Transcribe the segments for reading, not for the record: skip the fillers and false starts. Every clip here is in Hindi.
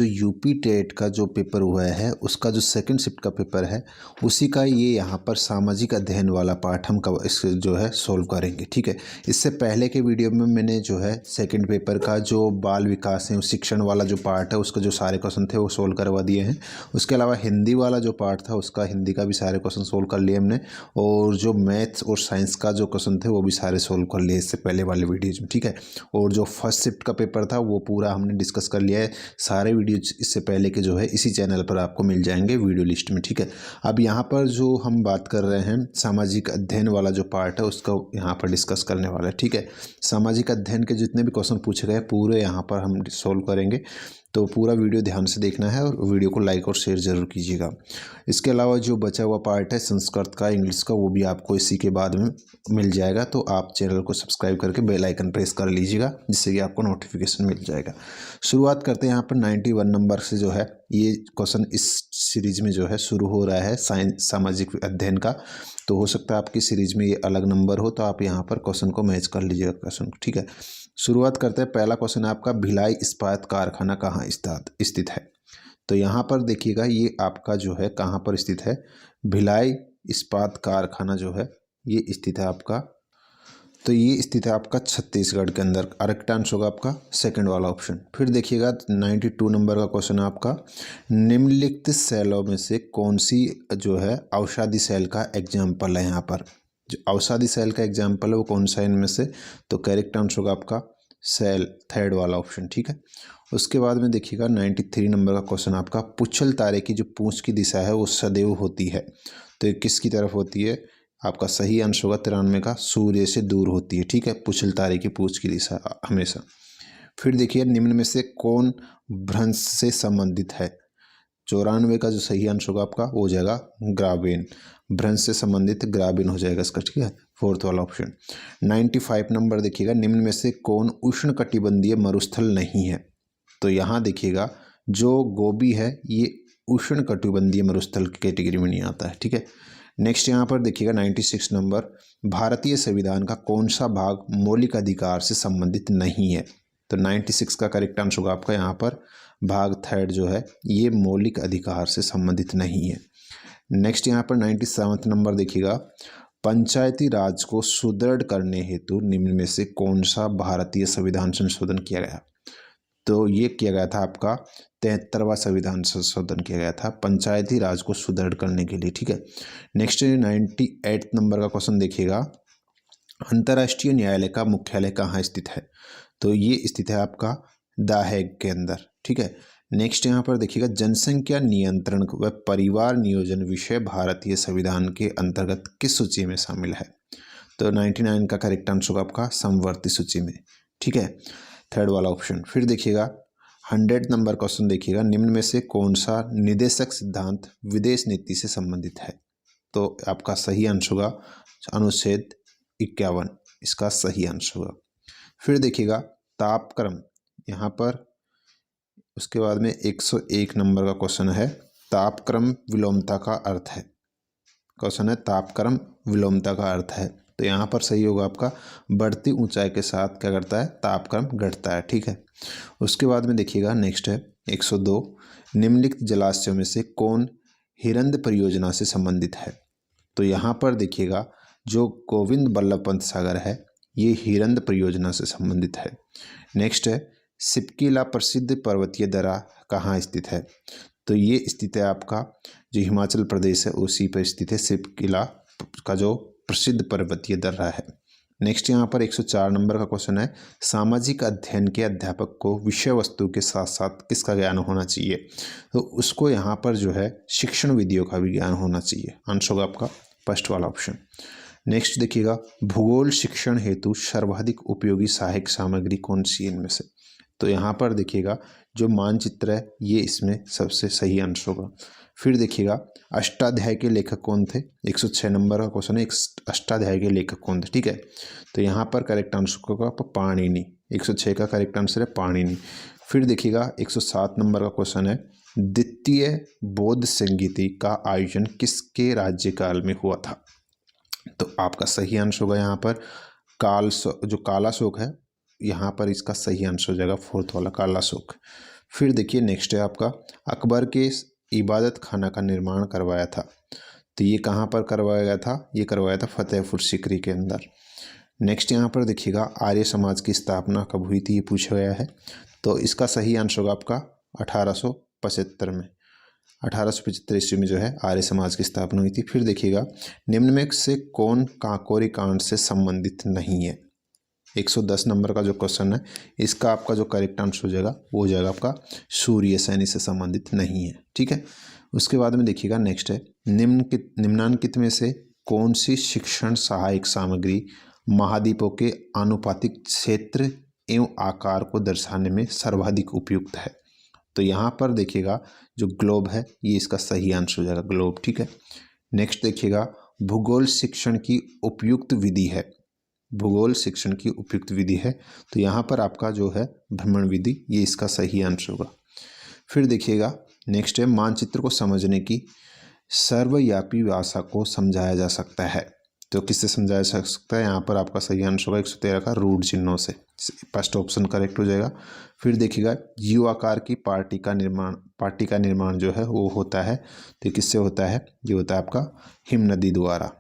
जो यूपी टेट का जो पेपर हुआ है उसका जो सेकंड शिफ्ट का पेपर है उसी का ये यहाँ पर सामाजिक अध्ययन वाला पार्ट हम इस जो है सोल्व करेंगे। ठीक है, इससे पहले के वीडियो में मैंने जो है सेकंड पेपर का जो बाल विकास है शिक्षण वाला जो पार्ट है उसका जो सारे क्वेश्चन थे वो सोल्व करवा दिए हैं। उसके अलावा हिंदी वाला जो पार्ट था उसका हिंदी का भी सारे क्वेश्चन सोल्व कर लिए हमने, और जो मैथ्स और साइंस का जो क्वेश्चन थे वो भी सारे सोल्व कर लिए इससे पहले वाले वीडियोज में। ठीक है, और जो फर्स्ट शिफ्ट का पेपर था वो पूरा हमने डिस्कस कर लिया है। सारे वीडियो इससे पहले के जो है इसी चैनल पर आपको मिल जाएंगे वीडियो लिस्ट में। ठीक है, अब यहाँ पर जो हम बात कर रहे हैं सामाजिक अध्ययन वाला जो पार्ट है उसका यहाँ पर डिस्कस करने वाला है। ठीक है, सामाजिक अध्ययन के जितने भी क्वेश्चन पूछे गए पूरे यहाँ पर हम सोल्व करेंगे, तो पूरा वीडियो ध्यान से देखना है और वीडियो को लाइक और शेयर ज़रूर कीजिएगा। इसके अलावा जो बचा हुआ पार्ट है संस्कृत का, इंग्लिश का, वो भी आपको इसी के बाद में मिल जाएगा, तो आप चैनल को सब्सक्राइब करके बेल आइकन प्रेस कर लीजिएगा जिससे कि आपको नोटिफिकेशन मिल जाएगा। शुरुआत करते हैं यहाँ पर 91 नंबर से जो है ये क्वेश्चन इस सीरीज में जो है शुरू हो रहा है साइंस सामाजिक अध्ययन का, तो हो सकता है आपकी सीरीज में ये अलग नंबर हो, तो आप यहाँ पर क्वेश्चन को मैच कर लीजिएगा क्वेश्चन। ठीक है, शुरुआत करते हैं। पहला क्वेश्चन है आपका, भिलाई इस्पात कारखाना कहाँ स्थित है? तो यहाँ पर देखिएगा ये आपका जो है कहाँ पर स्थित है, भिलाई इस्पात कारखाना जो है ये स्थित है आपका, तो ये स्थित है आपका छत्तीसगढ़ के अंदर। करेक्ट आंसर होगा आपका सेकंड वाला ऑप्शन। फिर देखिएगा 92 नंबर का क्वेश्चन है आपका, निम्नलिखित सेलों में से कौन सी जो है औषधि सेल का एग्जाम्पल है? यहाँ पर जो औषधि सेल का एग्जाम्पल है वो कौन सा इनमें से? तो करेक्ट आंसर होगा आपका सेल, थर्ड वाला ऑप्शन। ठीक है, उसके बाद में देखिएगा 93 नंबर का क्वेश्चन आपका, पुच्छल तारे की जो पूंछ की दिशा है वो सदैव होती है, तो ये किसकी तरफ होती है? आपका सही आंसर होगा 93 का, सूर्य से दूर होती है। ठीक है, पुच्छल तारे की पूंछ की दिशा हमेशा। फिर देखिए निम्न में से कौन भ्रंश से संबंधित है? 94 का जो सही आंसर होगा आपका वो हो जाएगा ग्राबेन, भ्रंश से संबंधित ग्राबेन हो जाएगा इसका। ठीक है, फोर्थ वाला ऑप्शन। 95 नंबर देखिएगा, निम्न में से कौन उष्ण कटिबंधीय मरुस्थल नहीं है? तो यहाँ देखिएगा जो गोबी है ये उष्ण कटिबंधीय मरुस्थल की कैटेगरी में नहीं आता है। ठीक है, नेक्स्ट यहाँ पर देखिएगा 96 नंबर, भारतीय संविधान का कौन सा भाग मौलिक अधिकार से संबंधित नहीं है? तो 96 का करेक्ट आंसर होगा आपका यहाँ पर भाग थर्ड जो है ये मौलिक अधिकार से संबंधित नहीं है। नेक्स्ट यहाँ पर 97 नंबर देखिएगा, पंचायती राज को सुदृढ़ करने हेतु निम्न में से कौन सा भारतीय संविधान संशोधन किया गया? तो ये किया गया था आपका 73वां संविधान संशोधन किया गया था पंचायती राज को सुदृढ़ करने के लिए। ठीक है, नेक्स्ट 98 नंबर का क्वेश्चन देखिएगा, अंतर्राष्ट्रीय न्यायालय का मुख्यालय कहाँ स्थित है? तो ये स्थित है आपका द हेग के अंदर। ठीक है, नेक्स्ट यहाँ पर देखिएगा, जनसंख्या नियंत्रण व परिवार नियोजन विषय भारतीय संविधान के अंतर्गत किस सूची में शामिल है? तो 99 का करेक्ट आंसर होगा आपका समवर्ती सूची में। ठीक है, थर्ड वाला ऑप्शन। फिर देखिएगा 100 नंबर क्वेश्चन देखिएगा, निम्न में से कौन सा निदेशक सिद्धांत विदेश नीति से संबंधित है? तो आपका सही आंसर होगा अनुच्छेद 51, इसका सही आंसर होगा। फिर देखिएगा तापक्रम यहाँ पर, उसके बाद में 101 नंबर का क्वेश्चन है, तापक्रम विलोमता का अर्थ है। क्वेश्चन है तापक्रम विलोमता का अर्थ है, तो यहाँ पर सही होगा आपका बढ़ती ऊंचाई के साथ क्या करता है, तापक्रम घटता है। ठीक है, उसके बाद में देखिएगा नेक्स्ट है 102, निम्नलिखित जलाशयों में से कौन हिरंद परियोजना से संबंधित है? तो यहाँ पर देखिएगा जो गोविंद बल्लभ पंत सागर है ये हिरंद परियोजना से संबंधित है। नेक्स्ट है सिपकीला प्रसिद्ध पर्वतीय दर्रा कहाँ स्थित है? तो ये स्थित है आपका जो हिमाचल प्रदेश है उसी पर स्थित है, सिपकीला का जो प्रसिद्ध पर्वतीय दर्रा है। नेक्स्ट यहाँ पर 104 नंबर का क्वेश्चन है, सामाजिक अध्ययन के अध्यापक को विषय वस्तु के साथ साथ किसका ज्ञान होना चाहिए? तो उसको यहाँ पर जो है शिक्षण विधियों का भी ज्ञान होना चाहिए। आंसर होगा आपका फर्स्ट वाला ऑप्शन। नेक्स्ट देखिएगा, भूगोल शिक्षण हेतु सर्वाधिक उपयोगी सहायक सामग्री कौन सी है इनमें से? तो यहाँ पर देखिएगा जो मानचित्र है ये इसमें सबसे सही आंसर होगा। फिर देखिएगा अष्टाध्याय के लेखक कौन थे? 106 नंबर का क्वेश्चन है, अष्टाध्याय के लेखक कौन थे? ठीक है, तो यहाँ पर करेक्ट आंसर होगा पाणिनि, 106 का करेक्ट आंसर है पाणिनि। फिर देखिएगा 107 नंबर का क्वेश्चन है, द्वितीय बौद्ध संगीति का आयोजन किसके राज्यकाल में हुआ था? तो आपका सही आंसर होगा यहाँ पर जो काला शोक है, यहाँ पर इसका सही आंसर हो जाएगा फोर्थ वाला काला शोक। फिर देखिए नेक्स्ट है आपका अकबर के इबादत खाना का निर्माण करवाया था। तो ये कहाँ पर करवाया गया था? ये करवाया था फतेहपुर सीकरी के अंदर। नेक्स्ट यहाँ पर देखिएगा आर्य समाज की स्थापना कब हुई थी, ये पूछा गया है। तो इसका सही आंसर होगा आपका 1875 में। 1875 ईस्वी में जो है आर्य समाज की स्थापना हुई थी। फिर देखिएगा निम्न में से कौन काकोरी कांड से संबंधित नहीं है? 110 नंबर का जो क्वेश्चन है, इसका आपका जो करेक्ट आंसर हो जाएगा वो हो जाएगा आपका सूर्य सैनी से संबंधित नहीं है। ठीक है। उसके बाद में देखिएगा नेक्स्ट है निम्नांकित में से कौन सी शिक्षण सहायक सामग्री महाद्वीपों के आनुपातिक क्षेत्र एवं आकार को दर्शाने में सर्वाधिक उपयुक्त है? तो यहाँ पर देखिएगा जो ग्लोब है ये इसका सही आंसर हो जाएगा, ग्लोब। ठीक है। नेक्स्ट देखिएगा भूगोल शिक्षण की उपयुक्त विधि है। भूगोल शिक्षण की उपयुक्त विधि है, तो यहाँ पर आपका जो है भ्रमण विधि, ये इसका सही आंसर होगा। फिर देखिएगा नेक्स्ट है मानचित्र को समझने की सर्वव्यापी भाषा को समझाया जा सकता है। तो किससे समझाया जा सकता है? यहाँ पर आपका सही आंसर होगा 113 का रूढ़ चिन्हों से। फर्स्ट ऑप्शन करेक्ट हो जाएगा। फिर देखिएगा यू आकार की पार्टी का निर्माण जो है वो होता है, तो किससे होता है? ये होता है आपका हिम नदी द्वारा।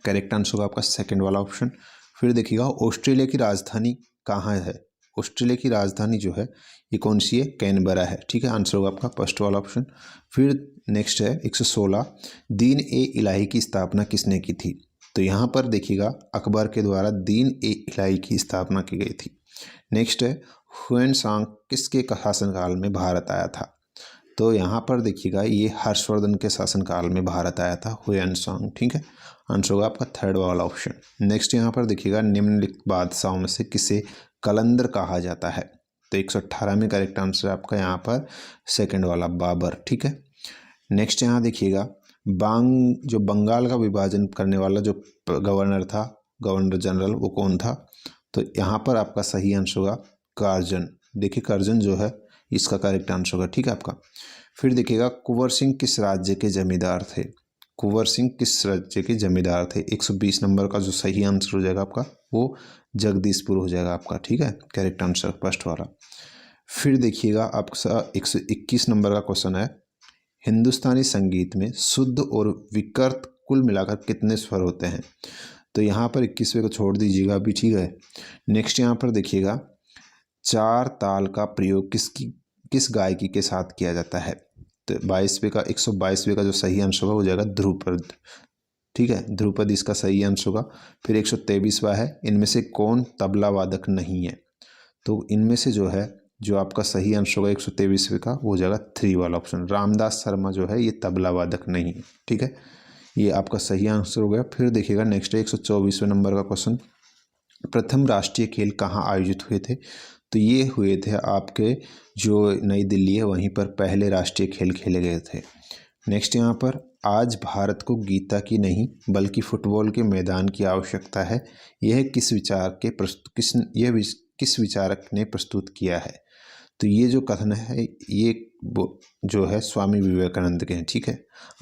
करेक्ट आंसर होगा आपका सेकंड वाला ऑप्शन। फिर देखिएगा ऑस्ट्रेलिया की राजधानी कहाँ है? ऑस्ट्रेलिया की राजधानी जो है ये कौन सी है? कैनबरा है। ठीक है, आंसर होगा आपका फर्स्ट वाला ऑप्शन। फिर नेक्स्ट है 116 दीन ए इलाही की स्थापना किसने की थी? तो यहाँ पर देखिएगा अकबर के द्वारा दीन ए इलाही की स्थापना की गई थी। नेक्स्ट है हुएन सांग किसके शासनकाल में भारत आया था? तो यहाँ पर देखिएगा ये हर्षवर्धन के शासनकाल में भारत आया था, हुएन सांग। ठीक है, आंसर होगा आपका थर्ड वाला ऑप्शन। नेक्स्ट यहाँ पर देखिएगा निम्नलिखित बादशाहों में से किसे कलंदर कहा जाता है? तो 118 में करेक्ट आंसर है आपका यहाँ पर सेकंड वाला बाबर। ठीक है। नेक्स्ट यहाँ देखिएगा जो बंगाल का विभाजन करने वाला जो गवर्नर था, गवर्नर जनरल, वो कौन था? तो यहाँ पर आपका सही आंसर होगा कर्जन। देखिए कर्जन जो है इसका करेक्ट आंसर होगा। ठीक है आपका। फिर देखिएगा कुंवर सिंह किस राज्य के जमींदार थे? कुंवर सिंह किस राज्य के जमींदार थे? 120 नंबर का जो सही आंसर हो जाएगा आपका वो जगदीशपुर हो जाएगा आपका। ठीक है, करेक्ट आंसर फर्स्ट वाला। फिर देखिएगा आपका 121 नंबर का क्वेश्चन है हिंदुस्तानी संगीत में शुद्ध और विकृत कुल मिलाकर कितने स्वर होते हैं? तो यहाँ पर 21वें को छोड़ दीजिएगा अभी। ठीक है। नेक्स्ट यहाँ पर देखिएगा चार ताल का प्रयोग किस गायकी के साथ किया जाता है? तो 122वें का जो सही आंसर होगा हो जाएगा ध्रुपद। ठीक है, ध्रुपद इसका सही आंसर होगा। फिर 123वां है इनमें से कौन तबला वादक नहीं है? तो इनमें से जो है जो आपका सही आंसर होगा 123वें का वो हो जाएगा 3 वाला ऑप्शन। रामदास शर्मा जो है ये तबला वादक नहीं है। ठीक है, ये आपका सही आंसर हो गया। फिर देखिएगा नेक्स्ट है 124वें नंबर का क्वेश्चन प्रथम राष्ट्रीय खेल कहाँ आयोजित हुए थे? तो ये हुए थे आपके जो नई दिल्ली है वहीं पर पहले राष्ट्रीय खेल खेले गए थे। नेक्स्ट यहाँ पर आज भारत को गीता की नहीं बल्कि फुटबॉल के मैदान की आवश्यकता है, यह किस विचारक ने प्रस्तुत किया है? तो ये जो कथन है ये जो है स्वामी विवेकानंद के हैं। ठीक है,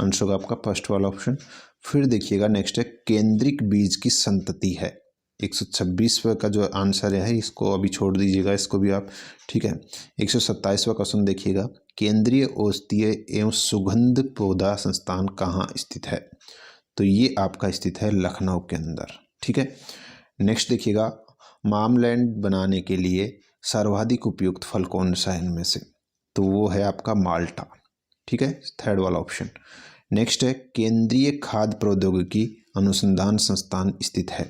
आंसर होगा आपका फर्स्ट वाला ऑप्शन। फिर देखिएगा नेक्स्ट है केंद्रिक बीज की संतति है। 126वां का जो आंसर है इसको अभी छोड़ दीजिएगा, इसको भी आप। ठीक है। 127वां क्वेश्चन देखिएगा केंद्रीय औषधीय एवं सुगंध पौधा संस्थान कहाँ स्थित है? तो ये आपका स्थित है लखनऊ के अंदर। ठीक है। नेक्स्ट देखिएगा मार्मलेड बनाने के लिए सर्वाधिक उपयुक्त फल कौन सा है इनमें से? तो वो है आपका माल्टा। ठीक है, थर्ड वाला ऑप्शन। नेक्स्ट है केंद्रीय खाद्य प्रौद्योगिकी अनुसंधान संस्थान स्थित है।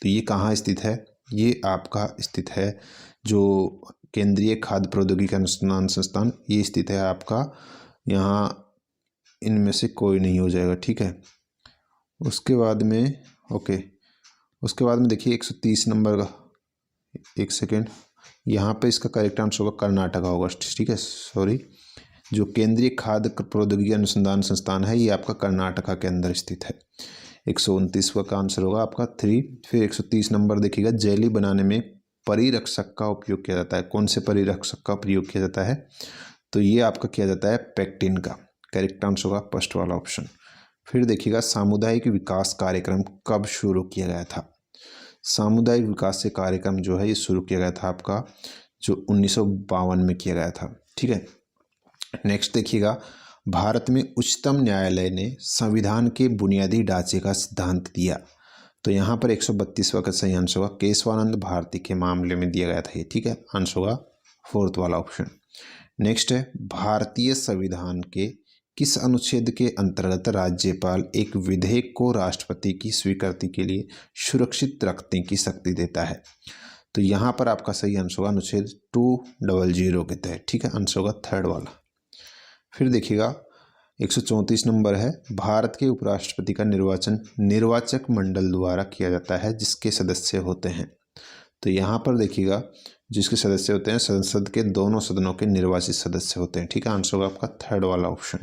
तो ये कहाँ स्थित है? ये आपका स्थित है जो केंद्रीय खाद्य प्रौद्योगिकी अनुसंधान संस्थान, ये स्थित है आपका यहाँ। इनमें से कोई नहीं हो जाएगा। ठीक है। उसके बाद में उसके बाद में देखिए 130 नंबर का, एक सेकेंड, यहाँ पे इसका करेक्ट आंसर होगा कर्नाटका होगा। ठीक है, सॉरी, जो केंद्रीय खाद्य प्रौद्योगिकी अनुसंधान संस्थान है ये आपका कर्नाटका के अंदर स्थित है। 129वां का आंसर होगा आपका 3। फिर 130 नंबर देखिएगा जेली बनाने में परिरक्षक का उपयोग किया जाता है। कौन से परिरक्षक का प्रयोग किया जाता है? तो ये आपका किया जाता है पेक्टिन का। करेक्ट आंसर होगा फर्स्ट वाला ऑप्शन। फिर देखिएगा सामुदायिक विकास कार्यक्रम कब शुरू किया गया था? सामुदायिक विकास से कार्यक्रम जो है ये शुरू किया गया था आपका जो 1952 में किया गया था। ठीक है, नेक्स्ट देखिएगा, भारत में उच्चतम न्यायालय ने संविधान के बुनियादी ढांचे का सिद्धांत दिया। तो यहाँ पर 132वां का सही आंसर होगा केशवानंद भारती के मामले में दिया गया था ये। ठीक है, आंसर होगा फोर्थ वाला ऑप्शन। नेक्स्ट है, भारतीय संविधान के किस अनुच्छेद के अंतर्गत राज्यपाल एक विधेयक को राष्ट्रपति की स्वीकृति के लिए सुरक्षित रखने की शक्ति देता है। तो यहाँ पर आपका सही आंसर होगा अनुच्छेद 200 के तहत। ठीक है, आंसर होगा थर्ड वाला। फिर देखिएगा 134 नंबर है, भारत के उपराष्ट्रपति का निर्वाचन निर्वाचक मंडल द्वारा किया जाता है जिसके सदस्य होते हैं। तो यहाँ पर देखिएगा जिसके सदस्य होते हैं संसद के दोनों सदनों के निर्वाचित सदस्य होते हैं। ठीक है, आंसर होगा आपका थर्ड वाला ऑप्शन।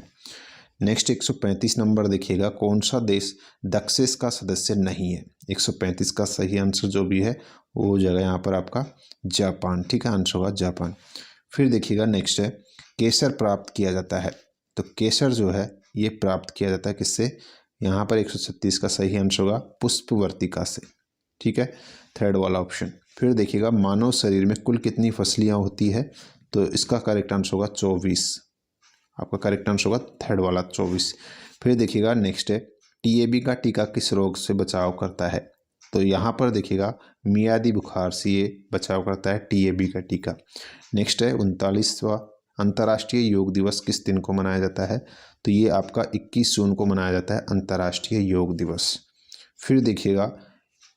नेक्स्ट 135 नंबर देखिएगा, कौन सा देश दक्षेस का सदस्य नहीं है। 135 का सही आंसर जो भी है वो हो जाएगा यहाँ पर आपका जापान। ठीक है, आंसर होगा जापान। फिर देखिएगा नेक्स्ट है, केसर प्राप्त किया जाता है। तो केसर जो है ये प्राप्त किया जाता है किससे, यहाँ पर 136 का सही आंसर होगा पुष्पवर्तिका से। ठीक है, थर्ड वाला ऑप्शन। फिर देखिएगा मानव शरीर में कुल कितनी फसलियाँ होती है। तो इसका करेक्ट आंसर होगा 24। आपका करेक्ट आंसर होगा थर्ड वाला 24। फिर देखिएगा नेक्स्ट है, टीएबी का टीका किस रोग से बचाव करता है। तो यहाँ पर देखिएगा मियादी बुखार से ये बचाव करता है टीएबी का टीका। नेक्स्ट है 39वां अंतर्राष्ट्रीय योग दिवस किस दिन को मनाया जाता है। तो ये आपका 21 जून को मनाया जाता है अंतर्राष्ट्रीय योग दिवस। फिर देखिएगा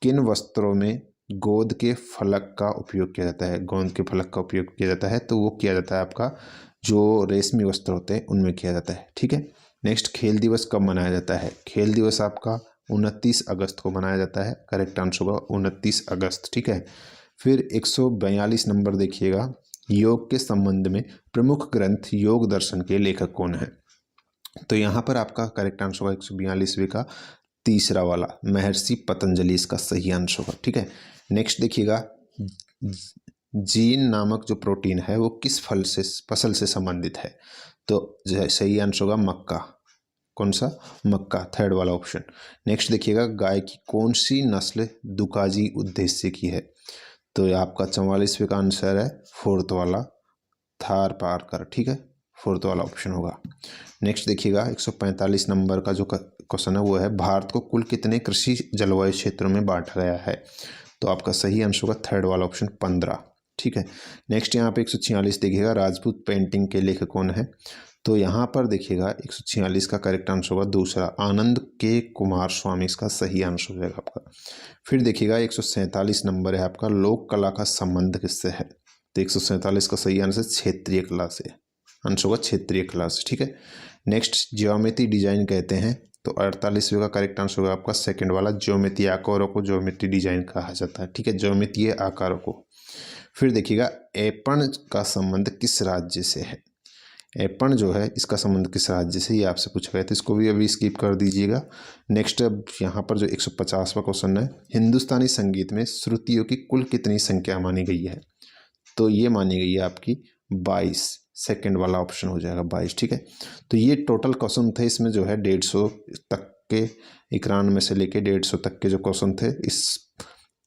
किन वस्त्रों में गोंद के फलक का उपयोग किया जाता है। गोंद के फलक का उपयोग किया जाता है तो वो किया जाता है आपका जो रेशमी वस्त्र होते हैं उनमें किया जाता है। ठीक है, नेक्स्ट खेल दिवस कब मनाया जाता है। खेल दिवस आपका 29 अगस्त को मनाया जाता है। करेक्ट आंसर होगा 29 अगस्त। ठीक है, फिर 142 नंबर देखिएगा, योग के संबंध में प्रमुख ग्रंथ योग दर्शन के लेखक कौन है। तो यहाँ पर आपका करेक्ट आंसर होगा 142वें का तीसरा वाला महर्षि पतंजलि इसका सही आंसर होगा। ठीक है, नेक्स्ट देखिएगा, जीन नामक जो प्रोटीन है वो किस फसल से संबंधित है। तो सही आंसर होगा मक्का। कौन सा, मक्का, थर्ड वाला ऑप्शन। नेक्स्ट देखिएगा, गाय की कौन सी नस्ल दुकाजी उद्देश्य की है। तो आपका 44वें का आंसर है फोर्थ वाला थार पारकर। ठीक है, फोर्थ वाला ऑप्शन होगा। नेक्स्ट देखिएगा 145 नंबर का जो क्वेश्चन है वो है, भारत को कुल कितने कृषि जलवायु क्षेत्रों में बांटा गया है। तो आपका सही आंसर होगा थर्ड वाला ऑप्शन 15। ठीक है, नेक्स्ट यहाँ पे 146 देखिएगा, राजपूत पेंटिंग के लेखक कौन है। तो यहाँ पर देखिएगा 146 का करेक्ट आंसर होगा दूसरा आनंद के कुमार स्वामी इसका सही आंसर हो जाएगा आपका। फिर देखिएगा 147 नंबर है आपका, लोक कला का संबंध किससे है। तो 147 का सही आंसर क्षेत्रीय कला से, आंसर होगा क्षेत्रीय कला से। ठीक है, नेक्स्ट ज्योमेट्री डिजाइन कहते हैं। तो 48वें का करेक्ट आंसर होगा आपका सेकंड वाला, ज्योमेट्री आकारों को ज्योमेट्री डिजाइन कहा जाता है। ठीक है, ज्योमेट्रीय आकारों को। फिर देखिएगा ऐपण का संबंध किस राज्य से है। ऐपण जो है इसका संबंध किस राज्य से, ये आपसे पूछा गया था, इसको भी अभी स्किप कर दीजिएगा। नेक्स्ट अब यहाँ पर जो 150वां क्वेश्चन है, हिंदुस्तानी संगीत में श्रुतियों की कुल कितनी संख्या मानी गई है। तो ये मानी गई है आपकी 22। सेकंड वाला ऑप्शन हो जाएगा 22। ठीक है, तो ये टोटल क्वेश्चन थे, इसमें जो है 150 तक के 91 में से लेके 150 तक के जो क्वेश्चन थे इस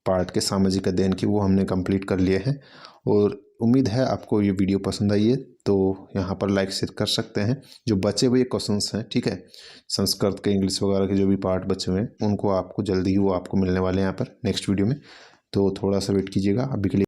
पार्ट के सामाजिक अध्ययन की वो हमने कंप्लीट कर लिए हैं। और उम्मीद है आपको ये वीडियो पसंद आई है, तो यहाँ पर लाइक शेयर कर सकते हैं। जो बचे हुए क्वेश्चंस हैं, ठीक है, संस्कृत के इंग्लिश वगैरह के जो भी पार्ट बचे हुए हैं उनको आपको जल्दी ही वो आपको मिलने वाले हैं यहाँ पर नेक्स्ट वीडियो में। तो थोड़ा सा वेट कीजिएगा। अभी के लिए